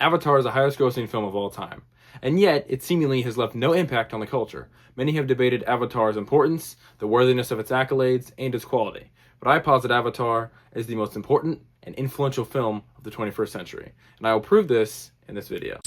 Avatar is the highest grossing film of all time, and yet it seemingly has left no impact on the culture. Many have debated Avatar's importance, the worthiness of its accolades, and its quality, but I posit Avatar as the most important and influential film of the 21st century, and I will prove this in this video.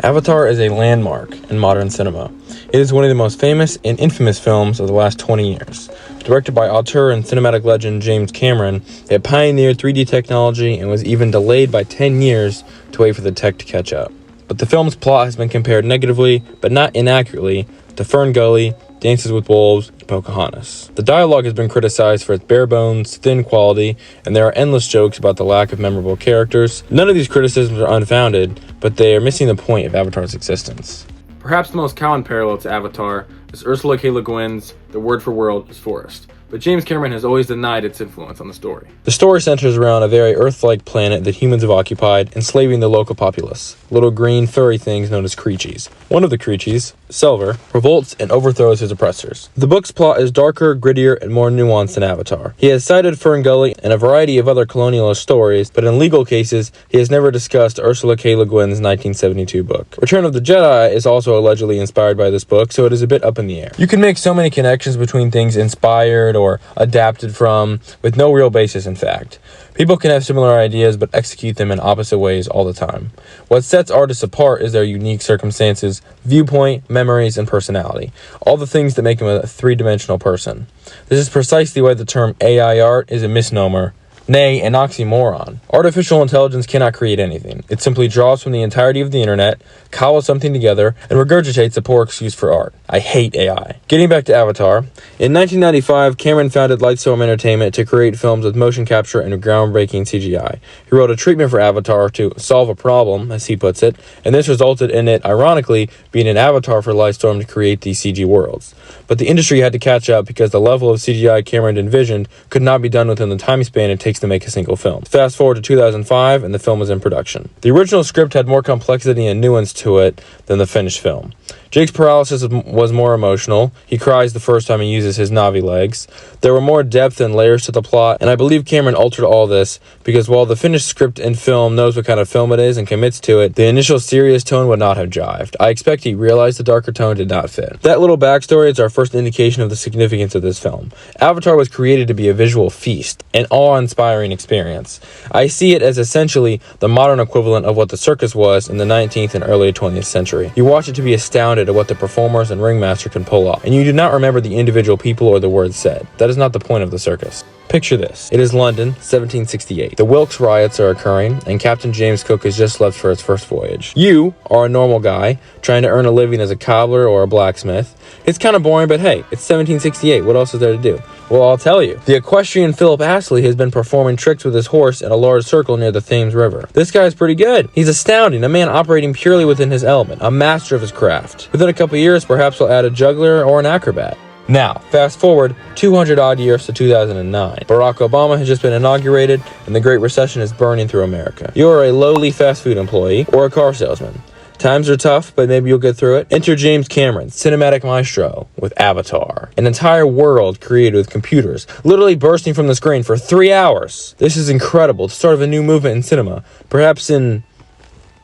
Avatar is a landmark in modern cinema. It is one of the most famous and infamous films of the last 20 years. Directed by auteur and cinematic legend James Cameron, it pioneered 3D technology and was even delayed by 10 years to wait for the tech to catch up. But the film's plot has been compared negatively, but not inaccurately, to Fern Gully, Dances with Wolves, and Pocahontas. The dialogue has been criticized for its bare bones, thin quality, and there are endless jokes about the lack of memorable characters. None of these criticisms are unfounded, but they are missing the point of Avatar's existence. Perhaps the most common parallel to Avatar is Ursula K. Le Guin's The Word for World is Forest, but James Cameron has always denied its influence on the story. The story centers around a very Earth-like planet that humans have occupied, enslaving the local populace. Little green, furry things known as Creachies. One of the Creachies, Selvar, revolts and overthrows his oppressors. The book's plot is darker, grittier, and more nuanced than Avatar. He has cited Fern Gully and a variety of other colonialist stories, but in legal cases, he has never discussed Ursula K. Le Guin's 1972 book. Return of the Jedi is also allegedly inspired by this book, so it is a bit up in the air. You can make so many connections between things inspired or adapted from, with no real basis in fact. People can have similar ideas but execute them in opposite ways all the time. What sets artists apart is their unique circumstances, viewpoint, memories, and personality. All the things that make them a three-dimensional person. This is precisely why the term AI art is a misnomer, nay, an oxymoron. Artificial intelligence cannot create anything. It simply draws from the entirety of the internet, cobbles something together, and regurgitates a poor excuse for art. I hate AI. Getting back to Avatar, in 1995, Cameron founded Lightstorm Entertainment to create films with motion capture and groundbreaking CGI. He wrote a treatment for Avatar to solve a problem, as he puts it, and this resulted in it, ironically, being an avatar for Lightstorm to create these CG worlds. But the industry had to catch up because the level of CGI Cameron envisioned could not be done within the time span it takes to make a single film. Fast forward to 2005 and the film was in production. The original script had more complexity and nuance to it than the finished film. Jake's paralysis was more emotional. He cries the first time he uses his Na'vi legs. There were more depth and layers to the plot, and I believe Cameron altered all this because while the finished script and film knows what kind of film it is and commits to it, the initial serious tone would not have jived. I expect he realized the darker tone did not fit. That little backstory is our first indication of the significance of this film. Avatar was created to be a visual feast, an awe-inspiring experience. I see it as essentially the modern equivalent of what the circus was in the 19th and early 20th century. You watch it to be astounded at what the performers and ringmaster can pull off, and you do not remember the individual people or the words said. That is not the point of the circus. Picture this. It is London, 1768. The Wilkes riots are occurring, and Captain James Cook has just left for his first voyage. You are a normal guy, trying to earn a living as a cobbler or a blacksmith. It's kind of boring, but hey, it's 1768. What else is there to do? Well, I'll tell you. The equestrian Philip Astley has been performing tricks with his horse in a large circle near the Thames River. This guy's pretty good. He's astounding, a man operating purely within his element, a master of his craft. Within a couple years, perhaps we'll add a juggler or an acrobat. Now, fast forward 200 odd years to 2009. Barack Obama has just been inaugurated, and the Great Recession is burning through America. You are a lowly fast food employee or a car salesman. Times are tough, but maybe you'll get through it. Enter James Cameron, cinematic maestro, with Avatar. An entire world created with computers, literally bursting from the screen for 3 hours. This is incredible, the start of a new movement in cinema. Perhaps in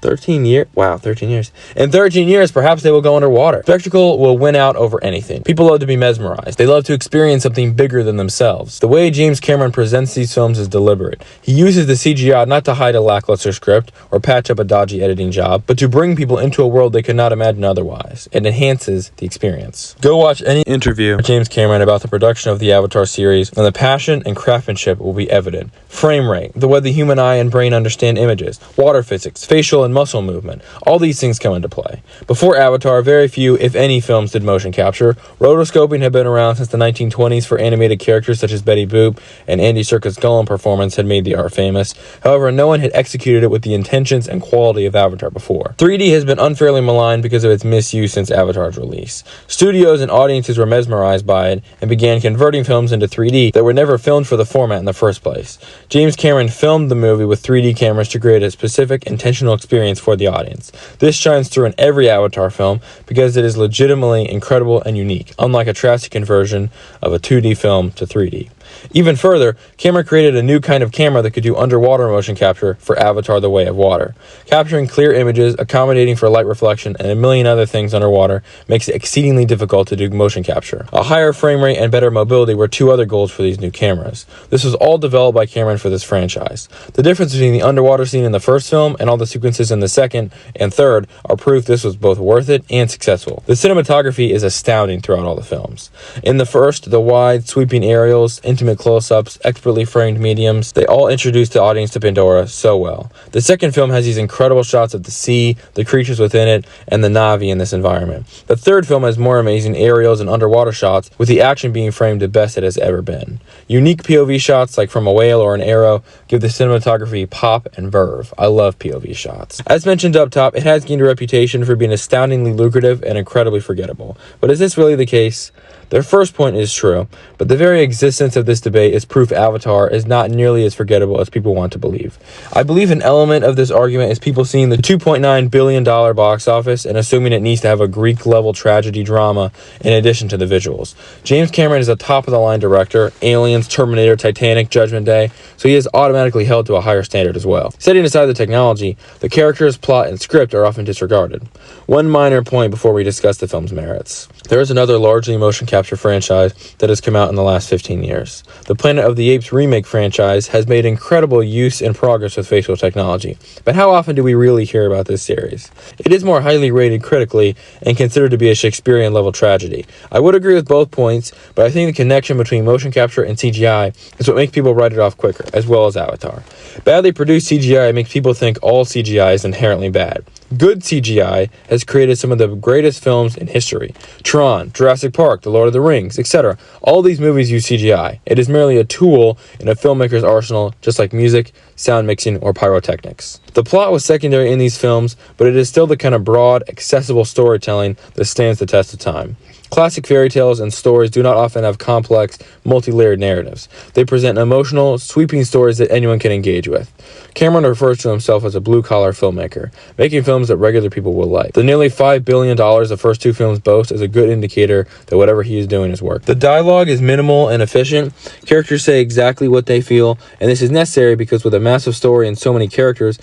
13 years? Wow, 13 years. In 13 years, perhaps they will go underwater. Spectacle will win out over anything. People love to be mesmerized. They love to experience something bigger than themselves. The way James Cameron presents these films is deliberate. He uses the CGI not to hide a lackluster script or patch up a dodgy editing job, but to bring people into a world they could not imagine otherwise. It enhances the experience. Go watch any interview with James Cameron about the production of the Avatar series, and the passion and craftsmanship will be evident. Frame rate, the way the human eye and brain understand images, water physics, facial and muscle movement. All these things come into play. Before Avatar, very few, if any, films did motion capture. Rotoscoping had been around since the 1920s for animated characters such as Betty Boop, and Andy Serkis' Gollum performance had made the art famous. However, no one had executed it with the intentions and quality of Avatar before. 3D has been unfairly maligned because of its misuse since Avatar's release. Studios and audiences were mesmerized by it and began converting films into 3D that were never filmed for the format in the first place. James Cameron filmed the movie with 3D cameras to create a specific, intentional experience for the audience. This shines through in every Avatar film because it is legitimately incredible and unique, unlike a drastic conversion of a 2D film to 3D. Even further, Cameron created a new kind of camera that could do underwater motion capture for Avatar: The Way of Water. Capturing clear images, accommodating for light reflection, and a million other things underwater makes it exceedingly difficult to do motion capture. A higher frame rate and better mobility were two other goals for these new cameras. This was all developed by Cameron for this franchise. The difference between the underwater scene in the first film and all the sequences in the second and third are proof this was both worth it and successful. The cinematography is astounding throughout all the films. In the first, the wide, sweeping aerials, intimate close-ups, expertly framed mediums, they all introduced the audience to Pandora so well. The second film has these incredible shots of the sea, the creatures within it, and the Na'vi in this environment. The third film has more amazing aerials and underwater shots, with the action being framed the best it has ever been. Unique POV shots, like from a whale or an arrow, give the cinematography pop and verve. I love POV shots. As mentioned up top, it has gained a reputation for being astoundingly lucrative and incredibly forgettable. But is this really the case? Their first point is true, but the very existence of this debate is proof Avatar is not nearly as forgettable as people want to believe. I believe an element of this argument is people seeing the $2.9 billion box office and assuming it needs to have a Greek-level tragedy drama in addition to the visuals. James Cameron is a top-of-the-line director, Aliens, Terminator, Titanic, Judgment Day, so he is automatically held to a higher standard as well. Setting aside the technology, the characters, plot, and script are often disregarded. One minor point before we discuss the film's merits. There is another largely motion capture franchise that has come out in the last 15 years. The Planet of the Apes remake franchise has made incredible use and progress with facial technology. But how often do we really hear about this series? It is more highly rated critically and considered to be a Shakespearean-level tragedy. I would agree with both points, but I think the connection between motion capture and CGI is what makes people write it off quicker, as well as Avatar. Badly produced CGI makes people think all CGI is inherently bad. Good CGI has created some of the greatest films in history. Tron, Jurassic Park, The Lord of the Rings, etc. All these movies use CGI. It is merely a tool in a filmmaker's arsenal, just like music, sound mixing, or pyrotechnics. The plot was secondary in these films, but it is still the kind of broad, accessible storytelling that stands the test of time. Classic fairy tales and stories do not often have complex, multi-layered narratives. They present emotional, sweeping stories that anyone can engage with. Cameron refers to himself as a blue-collar filmmaker, making films that regular people will like. The nearly $5 billion the first two films boast is a good indicator that whatever he is doing is working. The dialogue is minimal and efficient. Characters say exactly what they feel, and this is necessary because with a massive story and so many characters,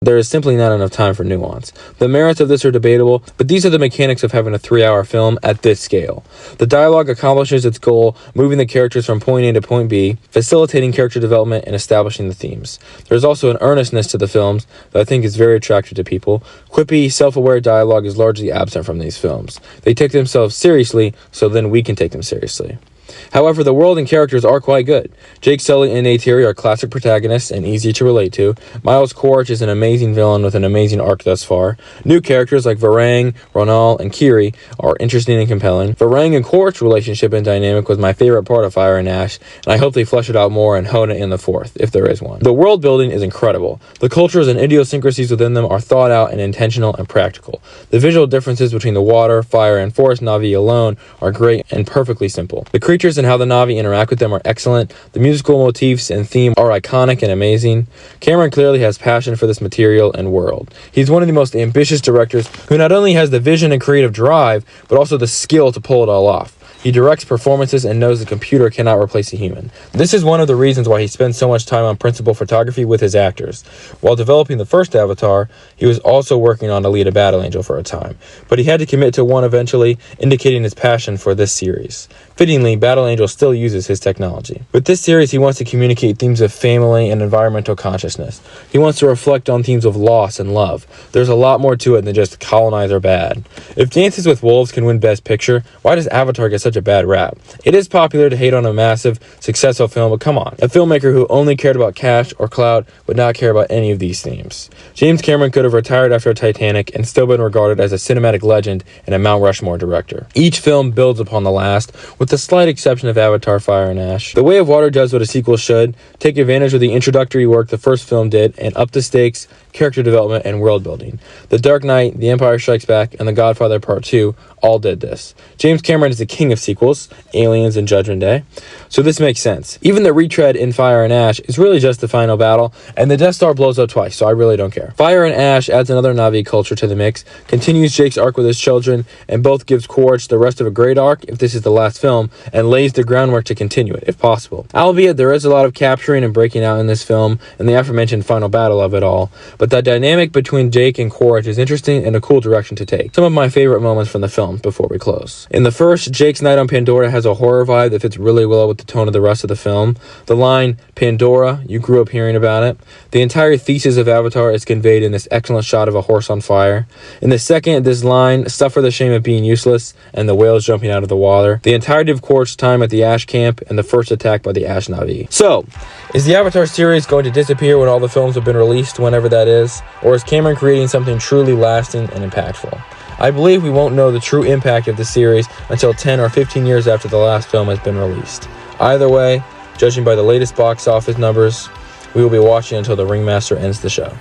there is simply not enough time for nuance. The merits of this are debatable, but these are the mechanics of having a 3-hour film at this scale. The dialogue accomplishes its goal, moving the characters from point A to point B, facilitating character development, and establishing the themes. There's also an earnestness to the films that I think is very attractive to people. Quippy, self-aware dialogue is largely absent from these films. They take themselves seriously, so then we can take them seriously. However, the world and characters are quite good. Jake Sully and Neytiri are classic protagonists and easy to relate to. Miles Quaritch is an amazing villain with an amazing arc thus far. New characters like Varang, Ronal, and Kiri are interesting and compelling. Varang and Quaritch's relationship and dynamic was my favorite part of Fire and Ash, and I hope they flesh it out more and hone it in the fourth, if there is one. The world building is incredible. The cultures and idiosyncrasies within them are thought out and intentional and practical. The visual differences between the water, fire, and forest Na'vi alone are great and perfectly simple. The creatures and how the Na'vi interact with them are excellent. The musical motifs and theme are iconic and amazing. Cameron clearly has passion for this material and world. He's one of the most ambitious directors who not only has the vision and creative drive, but also the skill to pull it all off. He directs performances and knows the computer cannot replace a human. This is one of the reasons why he spends so much time on principal photography with his actors. While developing the first Avatar, he was also working on Alita Battle Angel for a time, but he had to commit to one eventually, indicating his passion for this series. Fittingly, Battle Angel still uses his technology. With this series, he wants to communicate themes of family and environmental consciousness. He wants to reflect on themes of loss and love. There's a lot more to it than just colonize or bad. If Dances with Wolves can win Best Picture, why does Avatar get such a bad rap? It is popular to hate on a massive, successful film, but come on. A filmmaker who only cared about cash or clout would not care about any of these themes. James Cameron could have retired after Titanic and still been regarded as a cinematic legend and a Mount Rushmore director. Each film builds upon the last, with the slight exception of Avatar: Fire and Ash. The Way of Water does what a sequel should, take advantage of the introductory work the first film did, and up the stakes, character development, and world building. The Dark Knight, The Empire Strikes Back, and The Godfather Part 2 all did this. James Cameron is the king of sequels, Aliens and Judgment Day, so this makes sense. Even the retread in Fire and Ash is really just the final battle, and the Death Star blows up twice, so I really don't care. Fire and Ash adds another Na'vi culture to the mix, continues Jake's arc with his children, and both gives Quaritch the rest of a great arc if this is the last film film and lays the groundwork to continue it, if possible. Albeit, there is a lot of capturing and breaking out in this film, and the aforementioned final battle of it all, but the dynamic between Jake and Quaritch is interesting and a cool direction to take. Some of my favorite moments from the film before we close. In the first, Jake's night on Pandora has a horror vibe that fits really well with the tone of the rest of the film. The line, "Pandora, you grew up hearing about it." The entire thesis of Avatar is conveyed in this excellent shot of a horse on fire. In the second, this line, "Suffer the shame of being useless," and the whales jumping out of the water. The entirety of Quaritch's time at the Ash camp, and the first attack by the Ash Navi. So, is the Avatar series going to disappear when all the films have been released, whenever that is? Or is Cameron creating something truly lasting and impactful? I believe we won't know the true impact of the series until 10 or 15 years after the last film has been released. Either way, judging by the latest box office numbers, we will be watching until the Ringmaster ends the show.